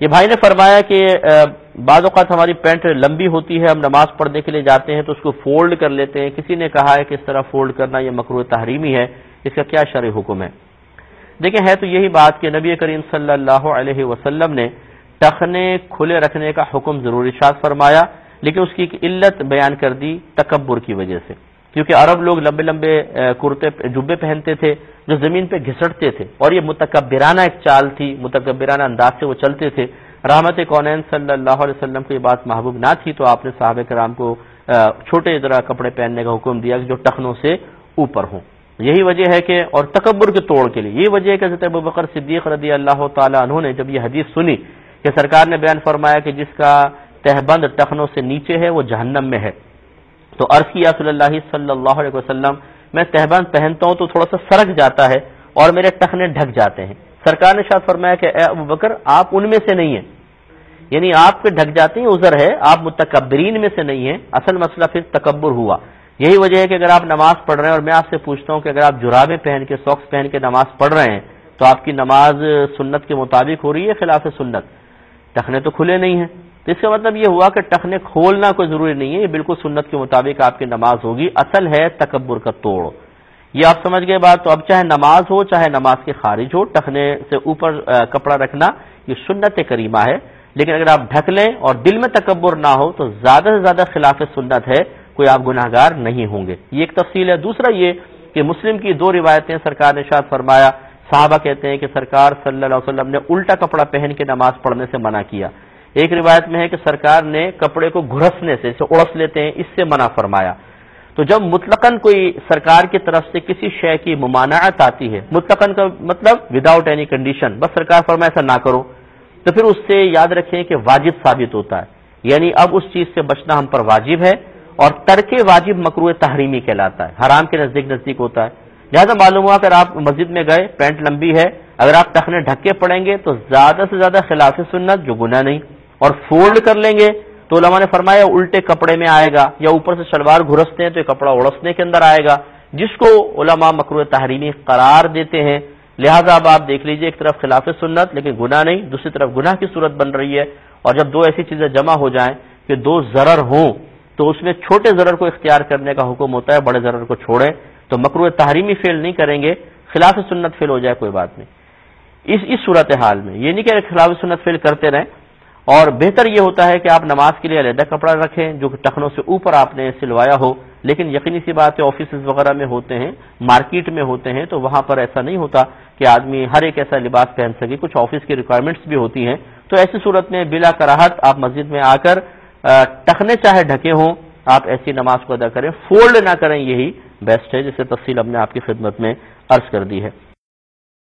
یہ بھائی نے فرمایا کہ بعض اوقات ہماری پینٹ لمبی ہوتی ہے، ہم نماز پڑھنے کے لیے جاتے ہیں تو اس کو فولڈ کر لیتے ہیں، کسی نے کہا ہے کہ اس طرح فولڈ کرنا یہ مکروہ تحریمی ہے، اس کا کیا شرعی حکم ہے؟ دیکھیں ہے تو یہی بات کہ نبی کریم صلی اللہ علیہ وسلم نے ٹخنے کھلے رکھنے کا حکم ضرور ارشاد فرمایا، لیکن اس کی ایک علت بیان کر دی تکبر کی وجہ سے، کیونکہ عرب لوگ لمبے لمبے کرتے جبے پہنتے تھے جو زمین پہ گھسٹتے تھے، اور یہ متکبرانہ ایک چال تھی، متکبرانہ انداز سے وہ چلتے تھے۔ رحمت کونین صلی اللہ علیہ وسلم کو یہ بات محبوب نہ تھی، تو آپ نے صحابہ کرام کو چھوٹے ذرا کپڑے پہننے کا حکم دیا کہ جو ٹخنوں سے اوپر ہوں۔ یہی وجہ ہے کہ اور تکبر کے توڑ کے لیے یہ وجہ ہے کہ حضرت ابوبکر صدیق رضی اللہ تعالی عنہ نے جب یہ حدیث سنی کہ سرکار نے بیان فرمایا کہ جس کا تہبند ٹخنوں سے نیچے ہے وہ جہنم میں ہے، تو عرض کیا صلی اللہ صلی اللہ علیہ وسلم میں تہبند پہنتا ہوں تو تھوڑا سا سرک جاتا ہے اور میرے ٹخنے ڈھک جاتے ہیں۔ سرکار نے شاید فرمایا کہ اے ابوبکر آپ ان میں سے نہیں ہیں، یعنی آپ کے ڈھک جاتے ہیں عذر ہے، آپ متکبرین میں سے نہیں ہیں، اصل مسئلہ پھر تکبر ہوا۔ یہی وجہ ہے کہ اگر آپ نماز پڑھ رہے ہیں اور میں آپ سے پوچھتا ہوں کہ اگر آپ جرابیں پہن کے ساکس پہن کے نماز پڑھ رہے ہیں تو آپ کی نماز سنت کے مطابق ہو رہی ہے خلاف سنت؟ ٹخنے تو کھلے نہیں ہیں، تو اس کا مطلب یہ ہوا کہ ٹخنے کھولنا کوئی ضروری نہیں ہے، یہ بالکل سنت کے مطابق آپ کی نماز ہوگی۔ اصل ہے تکبر کا توڑ، یہ آپ سمجھ گئے بات۔ تو اب چاہے نماز ہو چاہے نماز کے خارج ہو، ٹخنے سے اوپر کپڑا رکھنا یہ سنت کریمہ ہے، لیکن اگر آپ ڈھک لیں اور دل میں تکبر نہ ہو تو زیادہ سے زیادہ خلاف سنت ہے، کوئی آپ گناہگار نہیں ہوں گے۔ یہ ایک تفصیل ہے۔ دوسرا یہ کہ مسلم کی دو روایتیں سرکار نے ارشاد فرمایا، صحابہ کہتے ہیں کہ سرکار صلی اللہ علیہ وسلم نے الٹا کپڑا پہن کے نماز پڑھنے سے منع کیا۔ ایک روایت میں ہے کہ سرکار نے کپڑے کو گھرسنے سے، اسے اڑس لیتے ہیں، اس سے منع فرمایا۔ تو جب مطلقاً کوئی سرکار کی طرف سے کسی شے کی ممانعت آتی ہے، مطلقاً کا مطلب وداؤٹ اینی کنڈیشن، بس سرکار فرمایا ایسا نہ کرو، تو پھر اس سے یاد رکھیں کہ واجب ثابت ہوتا ہے، یعنی اب اس چیز سے بچنا ہم پر واجب ہے، اور ترک واجب مکروہ تحریمی کہلاتا ہے، حرام کے نزدیک ہوتا ہے۔ لہٰذا معلوم ہوا کہ آپ مسجد میں گئے، پینٹ لمبی ہے، اگر آپ ٹخنے ڈھک کے پڑیں گے تو زیادہ سے زیادہ خلاف سنت جو گناہ نہیں، اور فولڈ کر لیں گے تو علماء نے فرمایا الٹے کپڑے میں آئے گا، یا اوپر سے شلوار گھرستے ہیں تو یہ کپڑا اڑسنے کے اندر آئے گا، جس کو علماء مکروہ تحریمی قرار دیتے ہیں۔ لہٰذا اب آپ دیکھ لیجئے، ایک طرف خلاف سنت لیکن گناہ نہیں، دوسری طرف گناہ کی صورت بن رہی ہے، اور جب دو ایسی چیزیں جمع ہو جائیں کہ دو ضرر ہوں تو اس میں چھوٹے ضرر کو اختیار کرنے کا حکم ہوتا ہے، بڑے ضرر کو چھوڑیں، تو مکروہ تحریمی فعل نہیں کریں گے، خلاف سنت فعل ہو جائے کوئی بات نہیں۔ اس صورتحال میں یہ نہیں کہ خلاف سنت فعل کرتے رہیں، اور بہتر یہ ہوتا ہے کہ آپ نماز کے لیے علیحدہ کپڑا رکھیں جو کہ ٹخنوں سے اوپر آپ نے سلوایا ہو، لیکن یقینی سی بات ہے آفیسز وغیرہ میں ہوتے ہیں، مارکیٹ میں ہوتے ہیں، تو وہاں پر ایسا نہیں ہوتا کہ آدمی ہر ایک ایسا لباس پہن سکے، کچھ آفس کی ریکوائرمنٹس بھی ہوتی ہیں، تو ایسی صورت میں بلا کراہت آپ مسجد میں آ کر ٹخنے چاہے ڈھکے ہوں آپ ایسی نماز کو ادا کریں، فولڈ نہ کریں، یہی بیسٹ ہے، جسے تفصیل ہم نے آپ کی خدمت میں عرض کر دی ہے۔